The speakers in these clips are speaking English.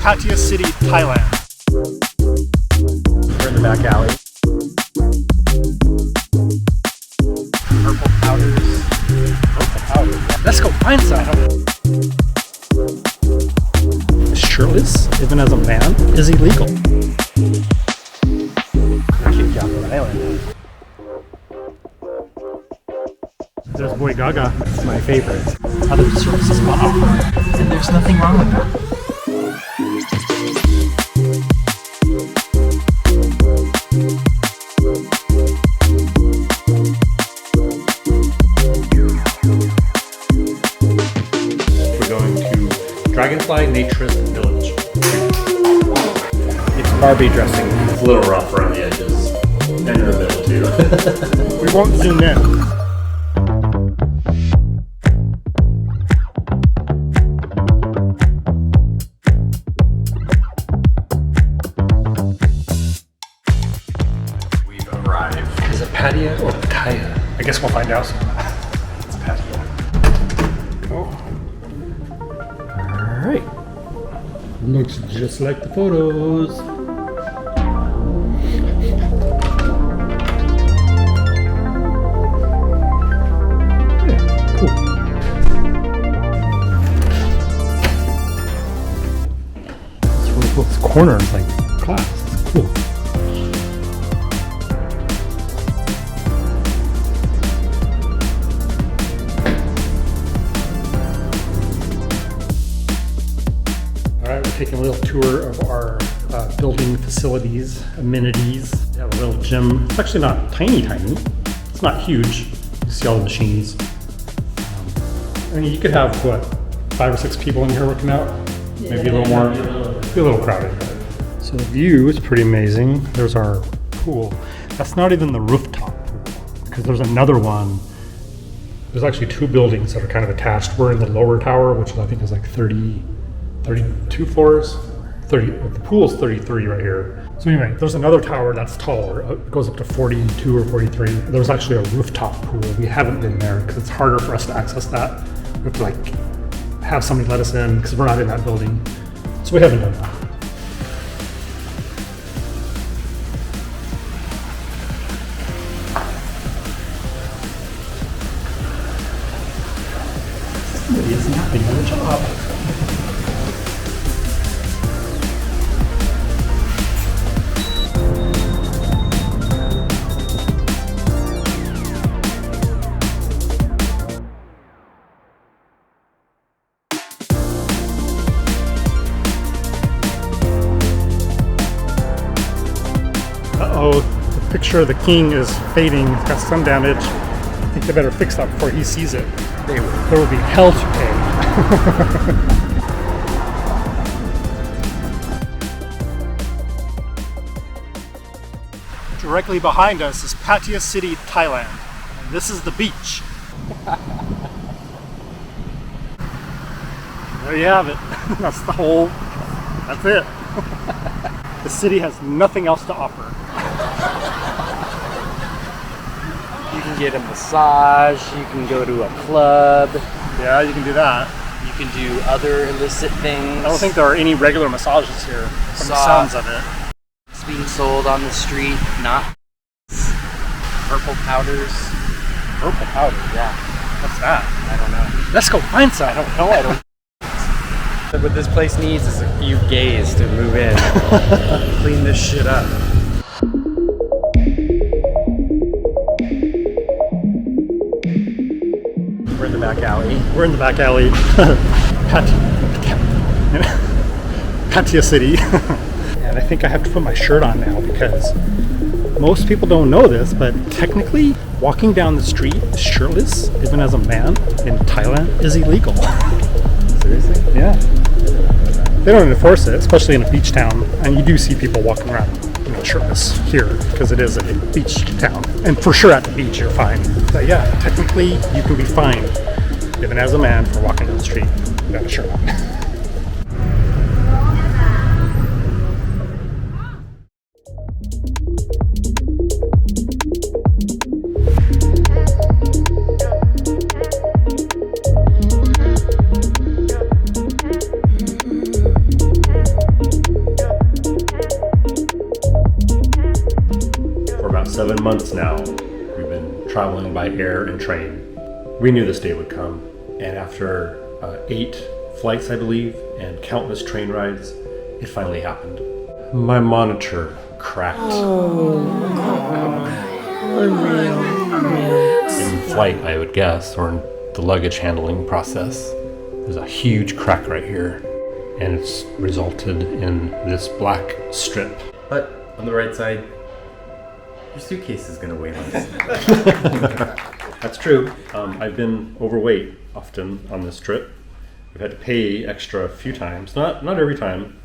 Pattaya City, Thailand. We're in the back alley. Purple powders. Purple powders. Let's go find some. Shirtless, even as a man, is illegal. I kicked you off the island. There's Boy Gaga. It's my favorite. Other services on offer, and there's nothing wrong with that. We're going to Dragonfly Naturist Village. It's Barbie dressing. It's a little rough around the edges. And in the middle too. We won't zoom in. We've arrived. Is it Pattaya or Pattaya? I guess we'll find out soon. It's Pattaya. Alright. Looks just like the photos. Yeah, cool. It's really cool. This corner is like class. It's cool. Alright, we're taking a little tour of our building facilities, amenities. We have a little gym. It's actually not tiny. It's not huge. You see all the machines. I mean, you could have, what, 5 or 6 people in here working out? Maybe a little more. Be a little crowded. So the view is pretty amazing. There's our pool. That's not even the rooftop pool, because there's another one. There's actually 2 buildings that are kind of attached. We're in the lower tower, which I think is like 32 floors. 30. The pool's 33 right here. So anyway, there's another tower that's taller. It goes up to 42 or 43. There's actually a rooftop pool. We haven't been there because it's harder for us to access that. We have to like have somebody let us in because we're not in that building. So we haven't done that. Somebody is napping on the job. Uh-oh, the picture of the king is fading. It's got sun damage. I think they better fix that before he sees it. There will be hell to pay. Directly behind us is Pattaya City, Thailand. And this is the beach. There you have it. That's it. The city has nothing else to offer. You can get a massage, you can go to a club. Yeah, you can do that. You can do other illicit things. I don't think there are any regular massages here, from the sounds of it. It's being sold on the street, not purple powders. Purple powder? Yeah. What's that? I don't know. Let's go find some. I don't. What this place needs is a few gays to move in. Clean this shit up. We're in the back alley. We're in the back alley. Pattaya City. And I think I have to put my shirt on now because most people don't know this, but technically walking down the street shirtless, even as a man, in Thailand is illegal. Seriously? Yeah. They don't enforce it, especially in a beach town. And you do see people walking around, shirtless here because it is a beach town. And for sure at the beach you're fine. But yeah, technically you can be fined, even as a man, for walking down the street without a shirt on. 7 months now, we've been traveling by air and train. We knew this day would come, and after 8 flights, I believe, and countless train rides, it finally happened. My monitor cracked. In flight, I would guess, or in the luggage handling process. There's a huge crack right here, and it's resulted in this black strip. But on the right side, your suitcase is gonna weigh less. That's true. I've been overweight often on this trip. We've had to pay extra a few times. Not every time.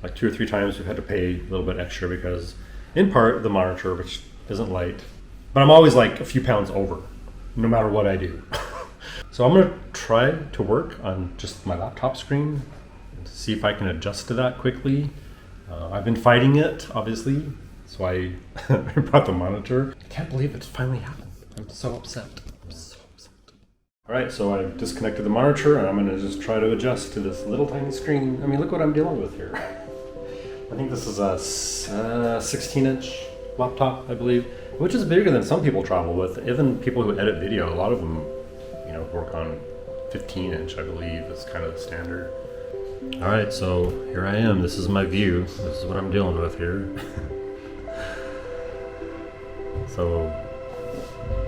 Like 2 or 3 times we've had to pay a little bit extra because, in part, the monitor, which isn't light. But I'm always like a few pounds over, no matter what I do. So I'm gonna try to work on just my laptop screen and see if I can adjust to that quickly. I've been fighting it, obviously, so I brought the monitor. I can't believe it's finally happened. I'm so upset. All right, so I've disconnected the monitor and I'm gonna just try to adjust to this little tiny screen. I mean, look what I'm dealing with here. I think this is a 16-inch laptop, I believe, which is bigger than some people travel with. Even people who edit video, a lot of them, work on 15-inch, I believe, is kind of the standard. All right, so here I am. This is my view. This is what I'm dealing with here. So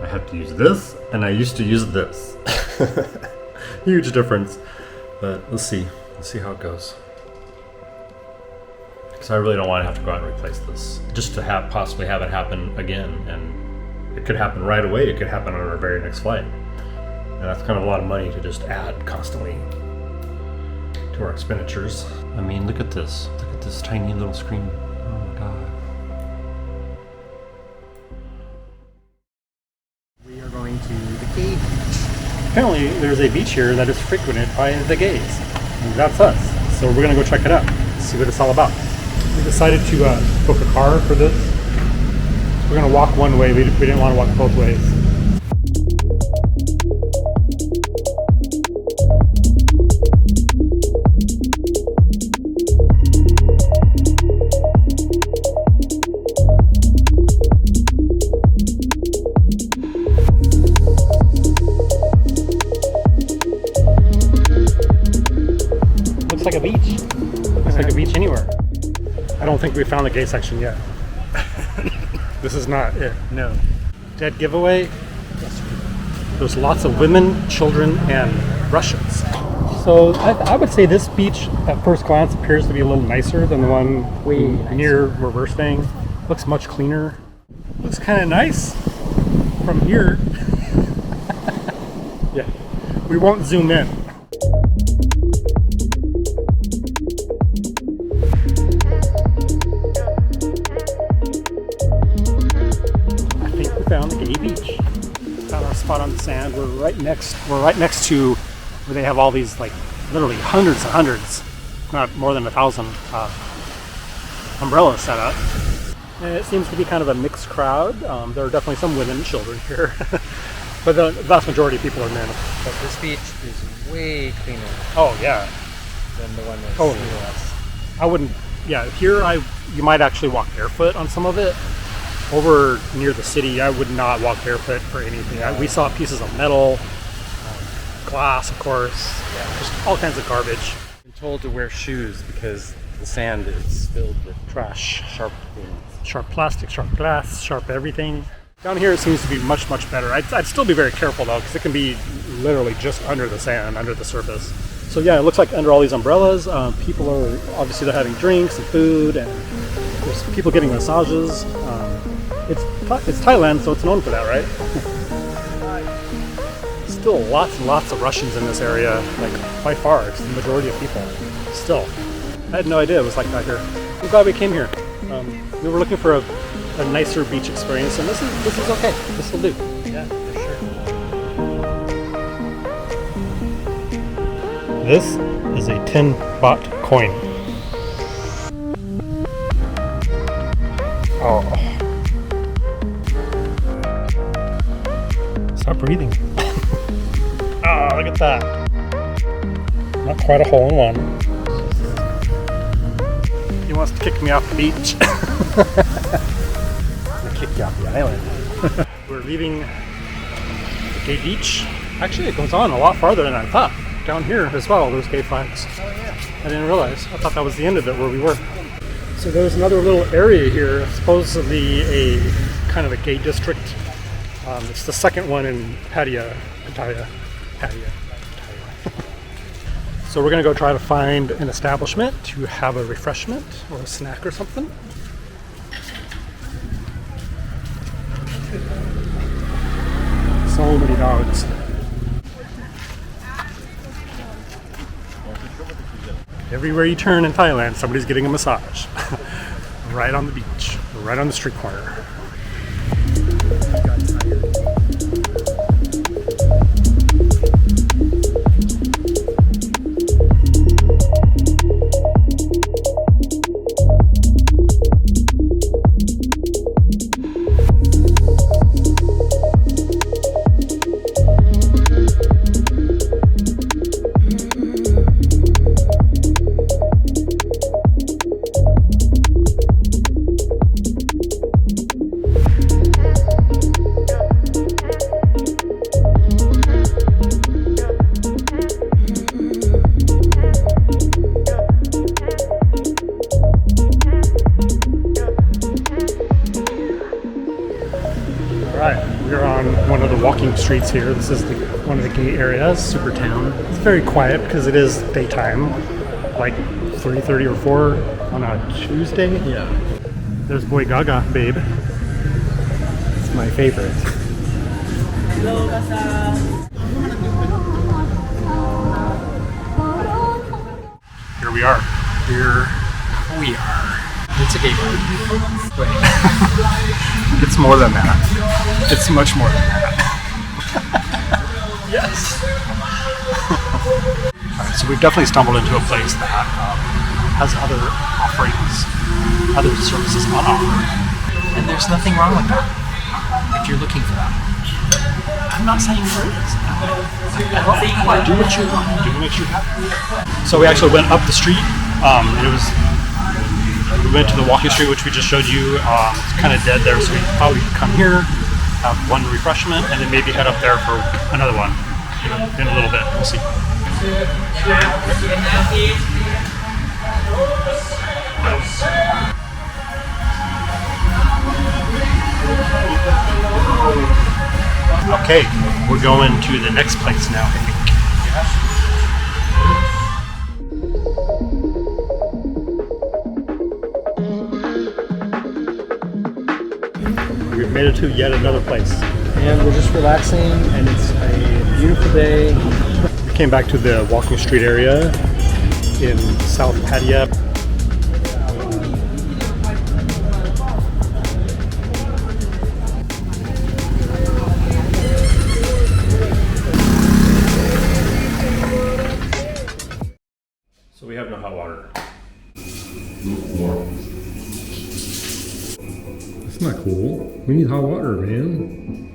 I have to use this, and I used to use this. Huge difference. But let's see. Let's see how it goes. Because I really don't want to have to go out and replace this. Just to possibly have it happen again. And it could happen right away. It could happen on our very next flight. And that's kind of a lot of money to just add constantly to our expenditures. I mean, look at this. Look at this tiny little screen. Oh my God. We are going to the gay beach. Apparently, there's a beach here that is frequented by the gays. And that's us. So we're gonna go check it out, see what it's all about. We decided to book a car for this. We're gonna walk one way. We didn't want to walk both ways. Like a beach. Looks like a beach anywhere. I don't think we found the gay section yet. This is not it. No. Dead giveaway. There's lots of women, children, and Russians. So I would say this beach at first glance appears to be a little nicer than the one near where we're staying. Looks much cleaner. Looks kind of nice from here. Yeah. We won't zoom in. Found the gay beach. Found our spot on the sand. We're right next to where they have all these, like, literally hundreds and hundreds, not more than 1,000 umbrellas set up. And it seems to be kind of a mixed crowd. There are definitely some women and children here, but the vast majority of people are men. But this beach is way cleaner Oh yeah. than the one that's Oh. near us. I wouldn't. Yeah, here you might actually walk barefoot on some of it. Over near the city, I would not walk barefoot for anything. We saw pieces of metal, glass, of course, just all kinds of garbage. I'm told to wear shoes because the sand is filled with Trash, sharp things. sharp plastic, sharp glass, sharp everything. Down here it seems to be much, much better. I'd still be very careful though, because it can be literally just under the sand, under the surface. So yeah, it looks like under all these umbrellas, people are, obviously they're having drinks and food, and there's people getting massages. It's Thailand, so it's known for that, right? Still lots and lots of Russians in this area, like by far, it's the majority of people. Still, I had no idea it was like that here. I'm glad we came here. We were looking for a nicer beach experience, and this is okay. This will do. Yeah, for sure. This is a 10 baht coin. Oh. Stop breathing. Ah, look at that. Not quite a hole in one. He wants to kick me off the beach. kick you off the island. We're leaving the gay beach. Actually, it goes on a lot farther than I thought. Down here as well, there's gay flags. Oh yeah. I didn't realize. I thought that was the end of it where we were. So there's another little area here, supposedly a kind of a gay district. It's the second one in Pattaya. So we're gonna go try to find an establishment to have a refreshment or a snack or something. So many dogs. Everywhere you turn in Thailand, somebody's getting a massage. Right on the beach, right on the street corner. We're on one of the walking streets here. This is one of the gay areas, Super Town. It's very quiet because it is daytime, like 3:30 or 4 on a Tuesday. Yeah. There's Boy Gaga, babe. It's my favorite. Here we are. Here we are. It's a gay bar. Wait. It's more than that. It's much more than that. Yes. Alright, so we've definitely stumbled into a place that has other offerings, other services on offer. And there's nothing wrong with that if you're looking for that. I'm not saying there is. Do what you want. Do what you have. So we actually went up the street. We went to the walking street, which we just showed you. It's kind of dead there, so we thought we'd come here, have one refreshment, and then maybe head up there for another one in a little bit. We'll see. Okay, we're going to the next place now, I think. We've made it to yet another place. And we're just relaxing, and it's a beautiful day. We came back to the walking street area in South Pattaya. So we have no hot water. That's not cool. We need hot water, man.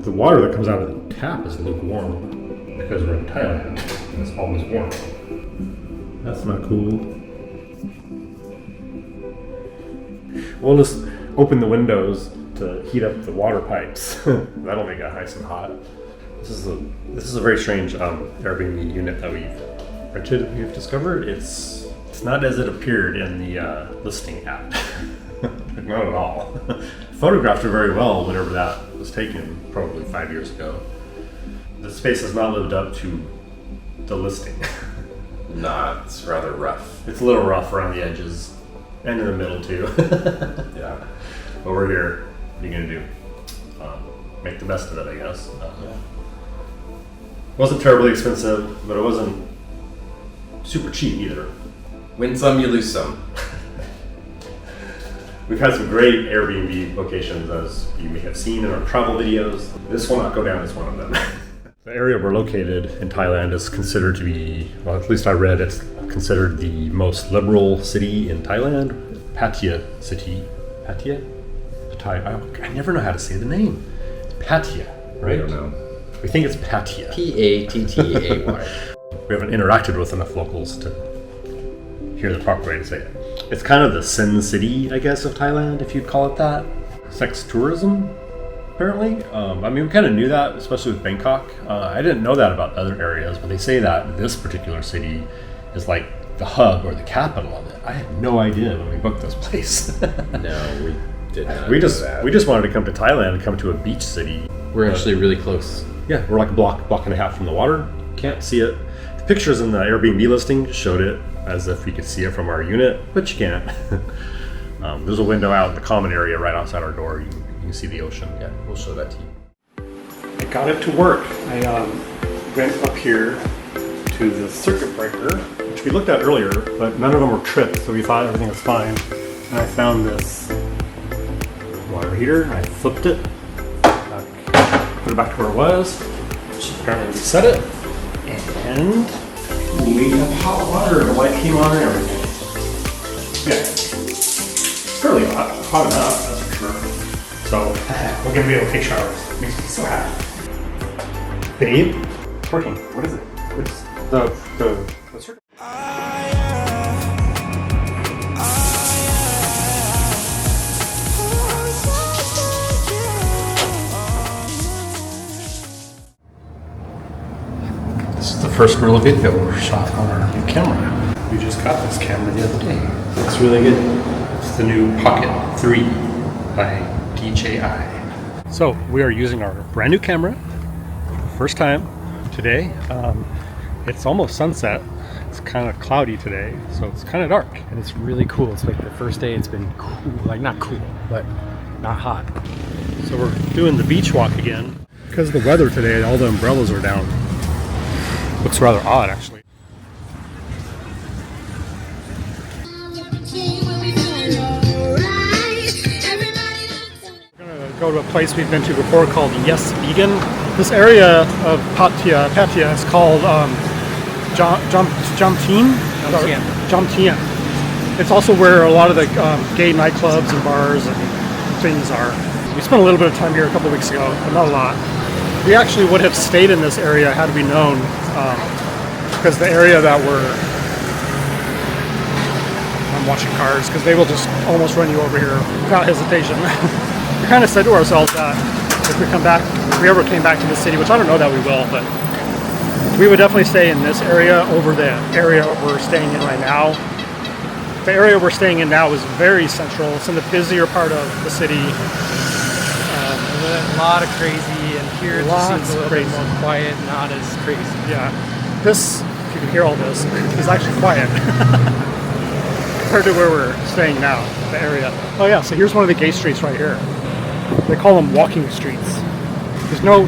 The water that comes out of the tap is lukewarm because we're in Thailand and it's always warm. That's not cool. We'll just open the windows to heat up the water pipes. That'll make it nice and hot. This is a very strange Airbnb unit that we've discovered. It's not as it appeared in the listing app. Not at all. Photographed it very well whenever that was taken, probably 5 years ago. The space has not lived up to the listing. Nah, it's rather rough. It's a little rough around the edges and in the middle too. Yeah. But we're here. What are you gonna do? Make the best of it, I guess. Wasn't terribly expensive, but it wasn't super cheap either. Win some, you lose some. We've had some great Airbnb locations, as you may have seen in our travel videos. This will not go down as one of them. The area we're located in Thailand is considered to be, well, at least I read, it's considered the most liberal city in Thailand. Pattaya City. Pattaya? Pattaya. I never know how to say the name. It's Pattaya, right? I don't know. We think it's Pattaya. Pattaya. We haven't interacted with enough locals to hear the proper way to say it. It's kind of the Sin City, I guess, of Thailand, if you'd call it that. Sex tourism, apparently. I mean, we kind of knew that, especially with Bangkok. I didn't know that about other areas, but they say that this particular city is like the hub or the capital of it. I had no idea when we booked this place. No, we did not. we know just that. we just wanted to come to Thailand and come to a beach city. We're actually really close. Yeah, we're like a block and a half from the water. Can't see it. The pictures in the Airbnb listing showed it as if we could see it from our unit, but you can't. There's a window out in the common area right outside our door. You can see the ocean. Yeah, we'll show that to you. I got it to work. I went up here to the circuit breaker, which we looked at earlier, but none of them were tripped, so we thought everything was fine. And I found this water heater. I flipped it, put it back to where it was. Apparently reset it, and we have hot water. The light came on and everything. Yeah, fairly hot enough, that's for sure. So we'll give it a okay shower. Makes me so happy. Babe, it's working. What is it? It's the circuit. This is the first real video we shot on our new camera. We just got this camera the other day. It's really good. It's the new Pocket 3 by DJI. So we are using our brand new camera for the first time today. It's almost sunset. It's kind of cloudy today, so it's kind of dark. And it's really cool. It's like the first day it's been cool, like not cool, but not hot. So we're doing the beach walk again. Because of the weather today, all the umbrellas are down. Looks rather odd, actually. We're gonna go to a place we've been to before called Yes Vegan. This area of Pattaya is called Jomtien. Jomtien. It's also where a lot of the gay nightclubs and bars and things are. We spent a little bit of time here a couple weeks ago, but not a lot. We actually would have stayed in this area had we known, because the area that I'm watching cars, because they will just almost run you over here without hesitation. We kind of said to ourselves that if we ever came back to the city, which I don't know that we will, but we would definitely stay in this area over the area we're staying in right now. The area we're staying in now is very central. It's in the busier part of the city. A lot of crazy, and here it just seems a little bit more quiet, not as crazy. Yeah, this, if you can hear all this, is actually quiet compared to where we're staying now, the area. Oh yeah, so here's one of the gay streets right here. They call them walking streets. There's no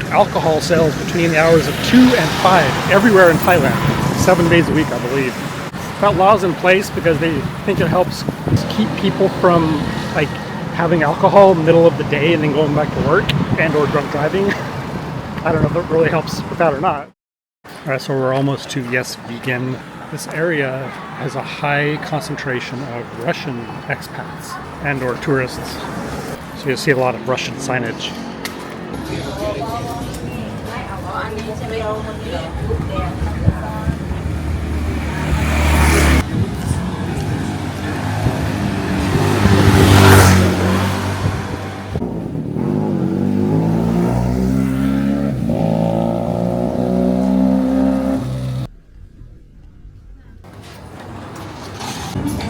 alcohol sales between the hours of 2 and 5 everywhere in Thailand, 7 days a week, I believe. That law's in place because they think it helps keep people from like having alcohol in the middle of the day and then going back to work and or drunk driving. I don't know if it really helps with that or not. Alright, so we're almost to Yes Vegan. This area has a high concentration of Russian expats and or tourists. So you'll see a lot of Russian signage.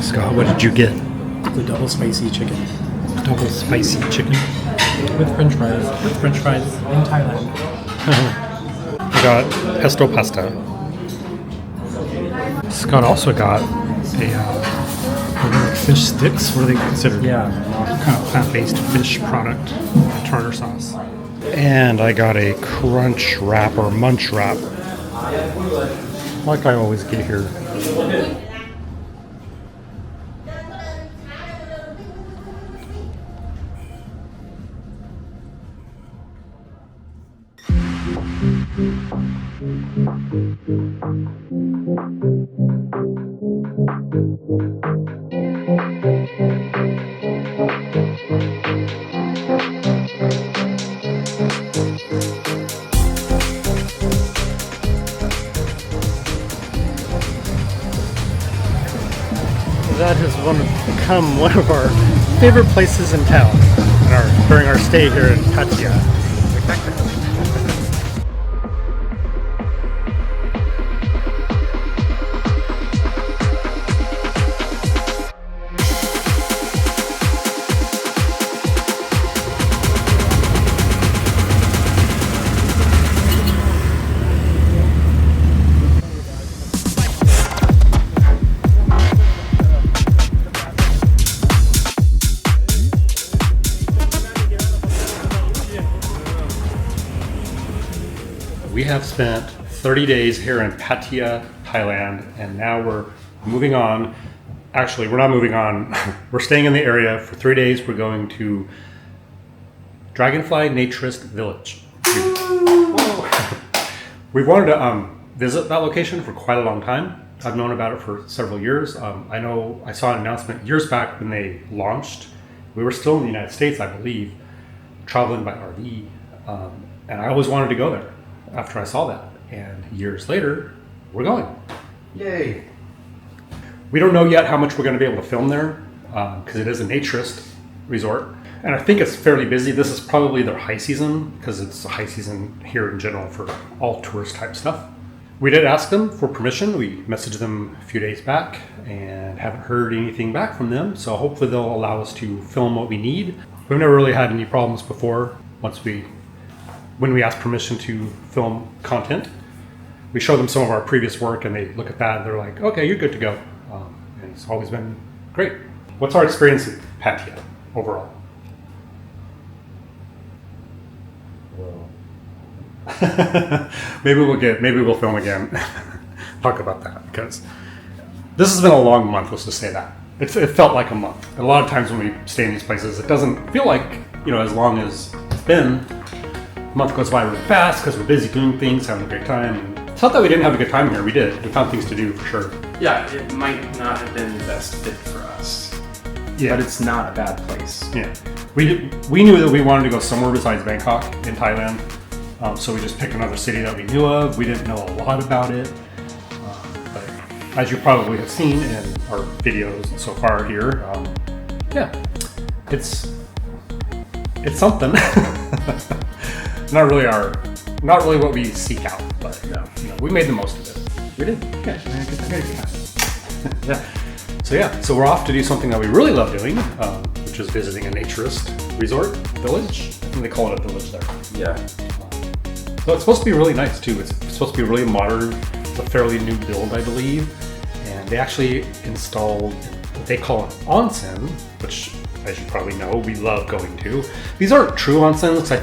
Scott, what did you get? The double spicy chicken Double spicy chicken. with French fries. With French fries in Thailand. I got pesto pasta. Scott also got a fish sticks. What are they considered? Yeah. Kind of plant-based fish product, tartar sauce. And I got a crunch wrap or munch wrap, like I always get here. that has become one of our favorite places in town during our stay here in Pattaya. We have spent 30 days here in Pattaya, Thailand, and now we're moving on. Actually, we're not moving on. We're staying in the area for 3 days. We're going to Dragonfly Naturist Village. We've wanted to visit that location for quite a long time. I've known about it for several years. I know I saw an announcement years back when they launched. We were still in the United States, I believe, traveling by RV, and I always wanted to go there after I saw that. And years later, we're going. Yay! We don't know yet how much we're going to be able to film there because it is a naturist resort. And I think it's fairly busy. This is probably their high season because it's a high season here in general for all tourist type stuff. We did ask them for permission. We messaged them a few days back and haven't heard anything back from them. So hopefully they'll allow us to film what we need. We've never really had any problems before. When we ask permission to film content, we show them some of our previous work and they look at that and they're like, okay, you're good to go. And it's always been great. What's our experience in Pattaya overall? Maybe we'll film again. Talk about that because this has been a long month. Let's just say that it felt like a month. And a lot of times when we stay in these places, it doesn't feel like as long as it's been. A month goes by really fast because we're busy doing things, having a great time. And it's not that we didn't have a good time here. We did. We found things to do for sure. Yeah, it might not have been the best fit for us. Yeah, But it's not a bad place. yeah. We knew that we wanted to go somewhere besides Bangkok in Thailand. So we just picked another city that we knew of. We didn't know a lot about it. But as you probably have seen in our videos so far here, yeah, it's something. Not really what we seek out, but we made the most of it. We did. Yeah. So we're off to do something that we really love doing, which is visiting a naturist resort village. I think they call it a village there. Yeah. So it's supposed to be really nice too. It's supposed to be really modern. It's a fairly new build, I believe. And they actually installed what they call an onsen, which, as you probably know, we love going to. These aren't true onsens. I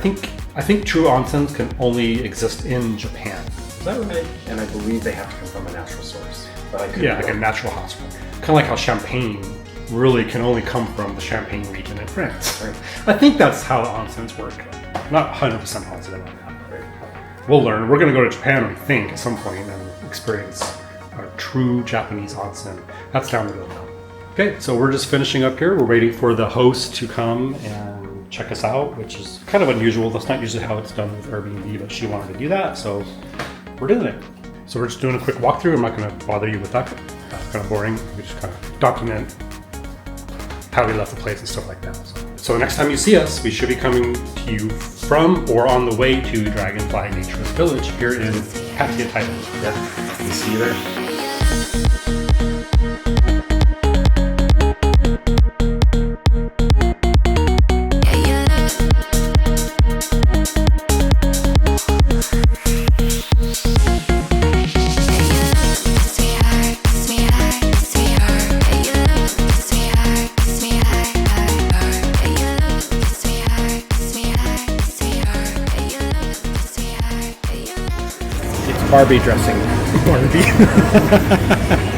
think true onsens can only exist in Japan. Is that right? And I believe they have to come from a natural source. But I could Yeah, like a natural hot spring. Kind of like how champagne really can only come from the Champagne region in France. Right. I think that's how onsens work. Not 100% positive on that. We'll learn. We're going to go to Japan, we think, at some point and experience a true Japanese onsen. That's down the road now. Okay, so we're just finishing up here. We're waiting for the host to come and check us out, which is kind of unusual. That's not usually how it's done with Airbnb, but she wanted to do that, so we're doing it. So we're just doing a quick walkthrough. I'm not going to bother you with that. That's kind of boring. We just kind of document how we left the place and stuff like that. So the next time you see us, we should be coming to you from or on the way to Dragonfly Naturist Village here in Pattaya, Thailand. Yeah. We see you there. Barbie dressing. Barbie.